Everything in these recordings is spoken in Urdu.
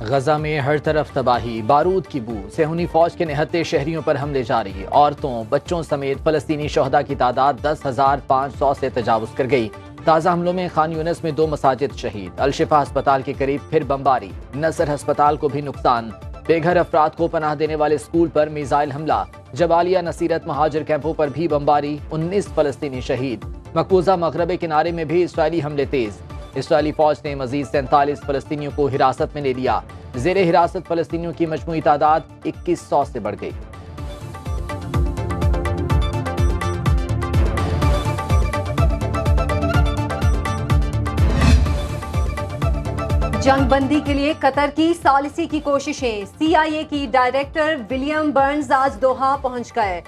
غزہ میں ہر طرف تباہی، بارود کی بو، صہیونی فوج کے نہتے شہریوں پر حملے جاری، عورتوں بچوں سمیت فلسطینی شہداء کی تعداد 10,500 سے تجاوز کر گئی۔ تازہ حملوں میں خان یونس میں 2 مساجد شہید، الشفا ہسپتال کے قریب پھر بمباری، نصر ہسپتال کو بھی نقصان، بے گھر افراد کو پناہ دینے والے اسکول پر میزائل حملہ، جبالیہ نصیرت مہاجر کیمپوں پر بھی بمباری، 19 فلسطینی شہید۔ مقبوضہ مغرب کنارے میں بھی اسرائیلی حملے تیز، اسرائیلی فوج نے مزید 47 فلسطینیوں کو حراست میں لے لیا، زیر حراست فلسطینیوں کی مجموعی تعداد 2100 سے بڑھ گئی۔ جنگ بندی کے لیے قطر کی ثالثی کی کوششیں، CIA کی ڈائریکٹر ولیم برنز آج دوحہ پہنچ گئے۔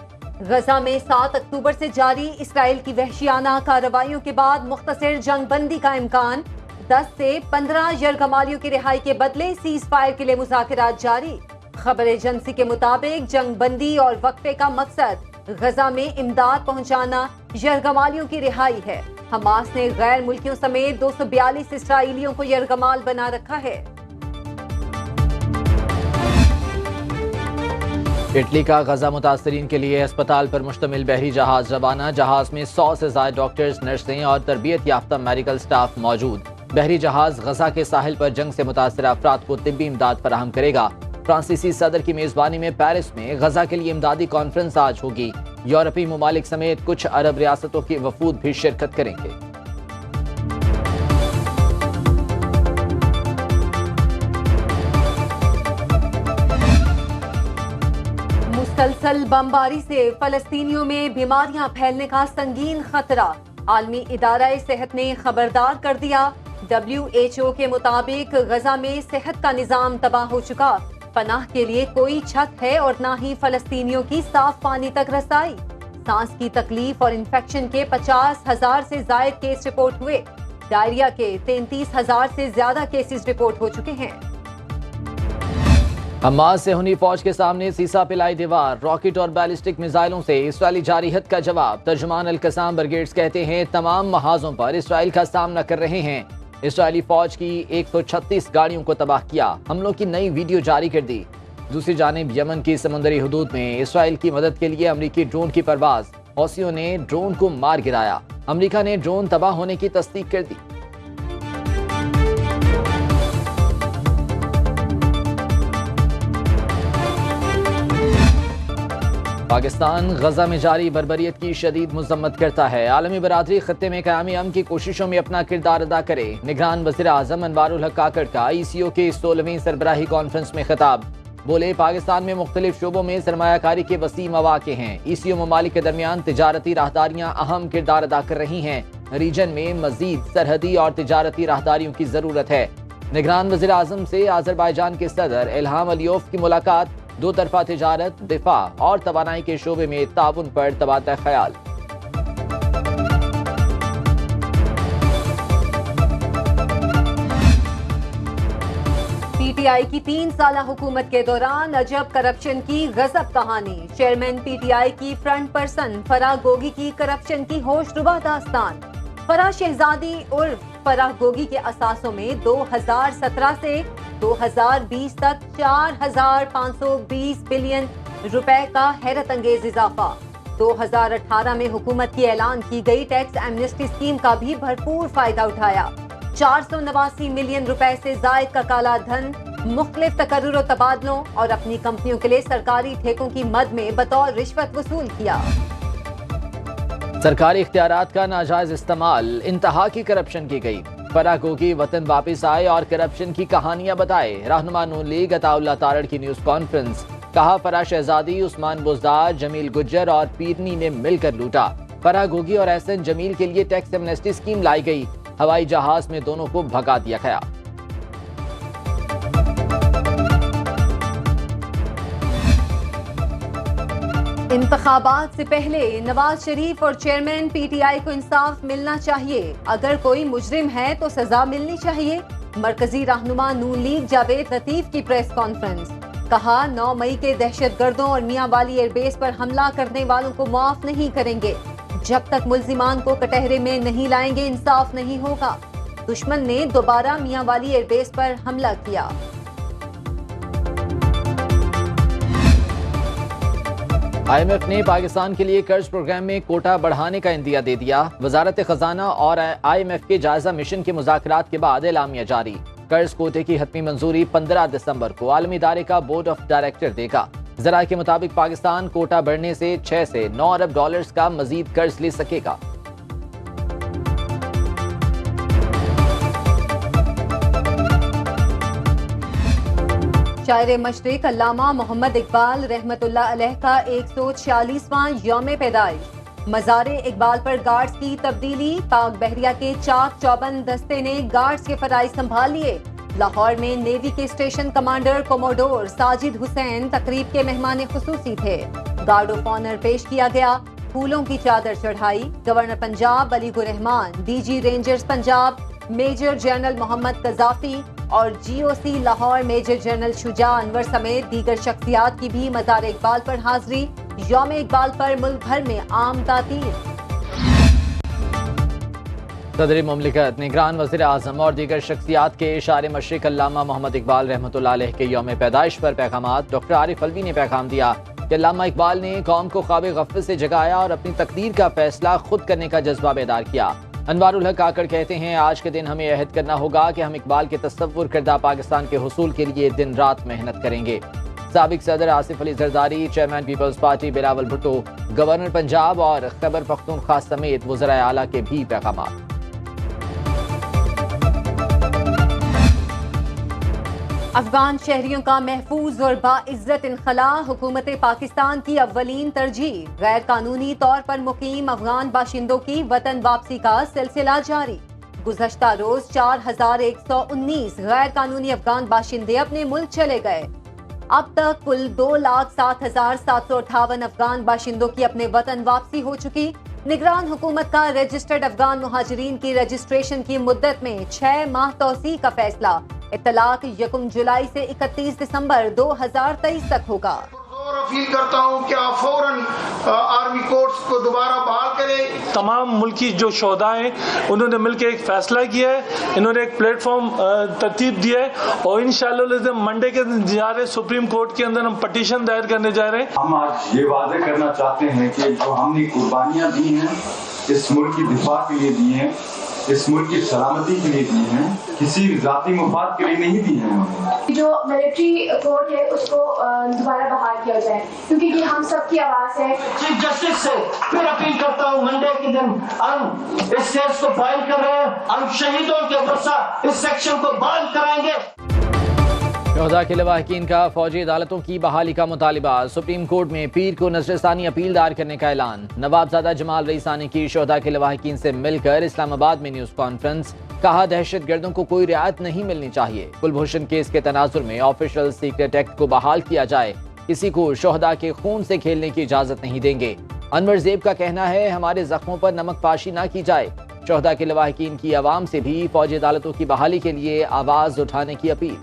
غزہ میں 7 اکتوبر سے جاری اسرائیل کی وحشیانہ کارروائیوں کے بعد مختصر جنگ بندی کا امکان، 10 سے 15 یرغمالیوں کی رہائی کے بدلے سیز فائر کے لیے مذاکرات جاری۔ خبر ایجنسی کے مطابق جنگ بندی اور وقفے کا مقصد غزہ میں امداد پہنچانا، یرغمالیوں کی رہائی ہے۔ حماس نے غیر ملکیوں سمیت 242 اسرائیلیوں کو یرغمال بنا رکھا ہے۔ اٹلی کا غزہ متاثرین کے لیے اسپتال پر مشتمل بحری جہاز روانہ، جہاز میں 100 سے زائد ڈاکٹرز، نرسیں اور تربیت یافتہ میڈیکل سٹاف موجود۔ بحری جہاز غزہ کے ساحل پر جنگ سے متاثرہ افراد کو طبی امداد فراہم کرے گا۔ فرانسیسی صدر کی میزبانی میں پیرس میں غزہ کے لیے امدادی کانفرنس آج ہوگی۔ یورپی ممالک سمیت کچھ عرب ریاستوں کے وفود بھی شرکت کریں گے۔ مسلسل بمباری سے فلسطینیوں میں بیماریاں پھیلنے کا سنگین خطرہ، عالمی ادارہ صحت نے خبردار کر دیا۔ WHO کے مطابق غزہ میں صحت کا نظام تباہ ہو چکا، پناہ کے لیے کوئی چھت ہے اور نہ ہی فلسطینیوں کی صاف پانی تک رسائی۔ سانس کی تکلیف اور انفیکشن کے 50,000 سے زائد کیس رپورٹ ہوئے، ڈائریا کے 33,000 سے زیادہ کیسز رپورٹ ہو چکے ہیں۔ حماس صہیونی فوج کے سامنے سیسا پلائی دیوار، راکٹ اور بیلسٹک میزائلوں سے اسرائیلی جارحیت کا جواب۔ ترجمان القسام بریگیڈز کہتے ہیں تمام محاذوں پر اسرائیل کا سامنا کر رہے ہیں۔ اسرائیلی فوج کی 136 گاڑیوں کو تباہ کیا، حملوں کی نئی ویڈیو جاری کر دی۔ دوسری جانب یمن کی سمندری حدود میں اسرائیل کی مدد کے لیے امریکی ڈرون کی پرواز، حوثیوں نے ڈرون کو مار گرایا، امریکہ نے ڈرون تباہ ہونے کی تصدیق کر دی۔ پاکستان غزہ میں جاری بربریت کی شدید مذمت کرتا ہے، عالمی برادری خطے میں قیام امن کی کوششوں میں اپنا کردار ادا کرے۔ نگران وزیر اعظم انوار الحق کاکڑ کا ECO کے 16ویں سربراہی کانفرنس میں خطاب، بولے پاکستان میں مختلف شعبوں میں سرمایہ کاری کے وسیع مواقع ہیں، ECO ممالک کے درمیان تجارتی راہداریاں اہم کردار ادا کر رہی ہیں، ریجن میں مزید سرحدی اور تجارتی راہداریوں کی ضرورت ہے۔ نگران وزیر اعظم سے آذربائیجان کے صدر الہام علیوف کی ملاقات، دو طرفہ تجارت، دفاع اور توانائی کے شعبے میں تعاون پر تبادلہ خیال۔ PTI کی 3 سالہ حکومت کے دوران عجب کرپشن کی غضب کہانی، چیئرمین PTI کی فرنٹ پرسن فرح گوگی کی کرپشن کی ہوش ربا داستان۔ فرح شہزادی عرف فرح گوگی کے اثاثوں میں 2017 سے 2020 تک 4,520 بلین روپے کا حیرت انگیز اضافہ۔ 2018 میں حکومت کی اعلان کی گئی ٹیکس ایمنسٹی اسکیم کا بھی بھرپور فائدہ اٹھایا۔ 489 ملین روپے سے زائد کا کالا دھن مختلف تقرر و تبادلوں اور اپنی کمپنیوں کے لیے سرکاری ٹھیکوں کی مد میں بطور رشوت وصول کیا۔ سرکاری اختیارات کا ناجائز استعمال، انتہا کی کرپشن کی گئی۔ فرح گوگی وطن واپس آئے اور کرپشن کی کہانیاں بتائے۔ رہنما نون لیگ عطا اللہ تارڑ کی نیوز کانفرنس، کہا فرح شہزادی، عثمان بزدار، جمیل گجر اور پیرنی نے مل کر لوٹا۔ فرح گوگی اور احسن جمیل کے لیے ٹیکس ایمنسٹی اسکیم لائی گئی، ہوائی جہاز میں دونوں کو بھگا دیا گیا۔ انتخابات سے پہلے نواز شریف اور چیئرمین PTI کو انصاف ملنا چاہیے، اگر کوئی مجرم ہے تو سزا ملنی چاہیے۔ مرکزی رہنما نون لیگ جاوید لطیف کی پریس کانفرنس، کہا 9 مئی کے دہشت گردوں اور میاں والی ایئر بیس پر حملہ کرنے والوں کو معاف نہیں کریں گے، جب تک ملزمان کو کٹہرے میں نہیں لائیں گے انصاف نہیں ہوگا۔ دشمن نے دوبارہ میاں والی ایئر بیس پر حملہ کیا۔ IMF نے پاکستان کے لیے قرض پروگرام میں کوٹا بڑھانے کا عندیہ دے دیا. وزارت خزانہ اور IMF کے جائزہ مشن کے مذاکرات کے بعد اعلامیہ جاری. قرض کوٹے کی حتمی منظوری 15 دسمبر کو عالمی ادارے کا بورڈ آف ڈائریکٹر دے گا. ذرائع کے مطابق پاکستان کوٹا بڑھنے سے 6 سے 9 ارب ڈالرز کا مزید قرض لے سکے گا. شاعر مشرق علامہ محمد اقبال رحمت اللہ علیہ کا 146واں یوم پیدائش. مزار اقبال پر گارڈز کی تبدیلی. پاک بحریہ کے چاک چوبند دستے نے گارڈز کے فرائض سنبھال لیے. لاہور میں نیوی کے اسٹیشن کمانڈر کوموڈور ساجد حسین تقریب کے مہمان خصوصی تھے. گارڈ آف آنر پیش کیا گیا. پھولوں کی چادر چڑھائی. Governor Punjab Ali al-Rehman, DG Rangers Punjab major general Muhammad Qaddafi اور GOC Lahore major general Shuja Anwar سمیت دیگر شخصیات کی بھی مزار اقبال پر حاضری. یوم اقبال پر ملک بھر میں عام تعطیل. صدر مملکت، نگران وزیر اعظم اور دیگر شخصیات کے شاعر مشرق علامہ محمد اقبال رحمۃ اللہ علیہ کے یوم پیدائش پر پیغامات. ڈاکٹر عارف علوی نے پیغام دیا کہ علامہ اقبال نے قوم کو خواب غفلت سے جگایا اور اپنی تقدیر کا فیصلہ خود کرنے کا جذبہ بیدار کیا. انوار الحق کاکڑ کہتے ہیں آج کے دن ہمیں عہد کرنا ہوگا کہ ہم اقبال کے تصور کردہ پاکستان کے حصول کے لیے دن رات محنت کریں گے. سابق صدر آصف علی زرداری، چیئرمین پیپلز پارٹی بلاول بھٹو، گورنر پنجاب اور خیبر پختونخوا سمیت وزرائے اعلیٰ کے بھی پیغامات. افغان شہریوں کا محفوظ اور باعزت انخلاء حکومت پاکستان کی اولین ترجیح. غیر قانونی طور پر مقیم افغان باشندوں کی وطن واپسی کا سلسلہ جاری. گزشتہ روز 4119 غیر قانونی افغان باشندے اپنے ملک چلے گئے. اب تک کل 2,07,758 افغان باشندوں کی اپنے وطن واپسی ہو چکی. نگران حکومت کا رجسٹرڈ افغان مہاجرین کی رجسٹریشن کی مدت میں 6 ماہ توسیع کا فیصلہ. اطلاق 1 جولائی سے 31 دسمبر 2023 تک ہوگا. اپیل کرتا ہوں کہ آپ فوراً آرمی کورٹس کو دوبارہ بحال کریں. تمام ملکی جو شہداء ہیں انہوں نے مل کے ایک فیصلہ کیا ہے، انہوں نے ایک پلیٹ فارم ترتیب دیا ہے اور انشاءاللہ منڈے کے دن جا رہے سپریم کورٹ کے اندر ہم پٹیشن دائر کرنے جا رہے ہیں. ہم آج یہ واضح کرنا چاہتے ہیں کہ جو ہم نے قربانیاں دی ہیں اس ملک کی دفاع کے لیے دی ہیں، اس ملک کی سلامتی کے لیے دی ہیں، کسی ذاتی مفاد کے لیے نہیں دی ہیں. جو ملٹری کورٹ ہے اس کو دوبارہ بحال کیا جائے کیونکہ یہ ہم سب کی آواز ہے. چیف جسٹس سے پھر اپیل کرتا ہوں منڈے کے دن ہم اس کیس کو فائل کر رہے ہیں، ہم شہیدوں کے ورثہ اس سیکشن کو بحال کرائیں گے. شہداء کے لواحقین کا فوجی عدالتوں کی بحالی کا مطالبہ. سپریم کورٹ میں پیر کو نظر ثانی اپیل دائر کرنے کا اعلان. نوابزادہ جمال رئیسانی کی شہداء کے لواحقین سے مل کر اسلام آباد میں نیوز کانفرنس. کہا دہشت گردوں کو کوئی رعایت نہیں ملنی چاہیے. کلبھوشن کیس کے تناظر میں آفیشل سیکرٹ ایکٹ کو بحال کیا جائے. کسی کو شہداء کے خون سے کھیلنے کی اجازت نہیں دیں گے. انور زیب کا کہنا ہے ہمارے زخموں پر نمک پاشی نہ کی جائے. شہداء کے لواحقین کی عوام سے بھی فوجی عدالتوں کی بحالی کے لیے آواز اٹھانے کی اپیل.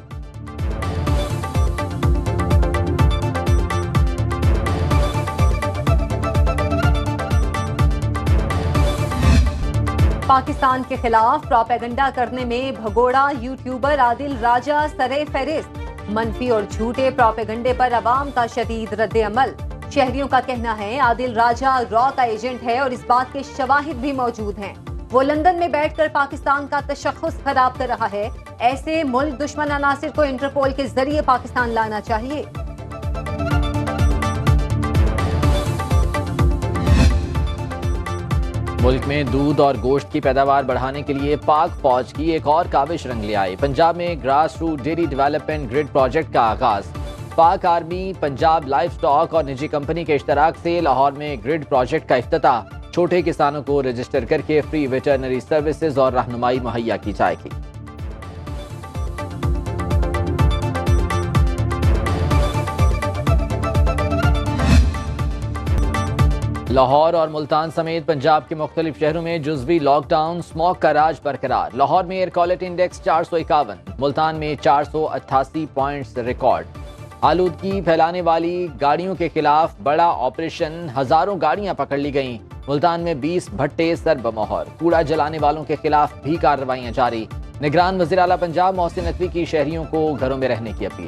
پاکستان کے خلاف پروپیگنڈا کرنے میں بھگوڑا یوٹیوبر عادل راجہ سرے فہرست. منفی اور جھوٹے پروپیگنڈے پر عوام کا شدید رد عمل. شہریوں کا کہنا ہے عادل راجہ را کا ایجنٹ ہے اور اس بات کے شواہد بھی موجود ہیں. وہ لندن میں بیٹھ کر پاکستان کا تشخص خراب کر رہا ہے. ایسے ملک دشمن عناصر کو انٹرپول کے ذریعے پاکستان لانا چاہیے. ملک میں دودھ اور گوشت کی پیداوار بڑھانے کے لیے پاک فوج کی ایک اور کاوش رنگ لے آئی. پنجاب میں grass root dairy development grid project کا آغاز. پاک آرمی، پنجاب لائف سٹاک اور نجی کمپنی کے اشتراک سے لاہور میں گرڈ پروجیکٹ کا افتتاح. چھوٹے کسانوں کو رجسٹر کر کے فری ویٹرنری سروسز اور رہنمائی مہیا کی جائے گی. لاہور اور ملتان سمیت پنجاب کے مختلف شہروں میں جزوی لاک ڈاؤن. اسموگ کا راج برقرار. لاہور میں ایئر کوالٹی انڈیکس 451، ملتان میں 488 پوائنٹس ریکارڈ. آلودگی پھیلانے والی گاڑیوں کے خلاف بڑا آپریشن. ہزاروں گاڑیاں پکڑ لی گئیں. ملتان میں 20 بھٹے سر بمہر. کوڑا جلانے والوں کے خلاف بھی کارروائیاں جاری. نگران وزیر اعلیٰ پنجاب محسن نقوی کی شہریوں کو گھروں میں رہنے کی اپیل.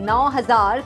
9,000,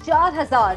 4,000,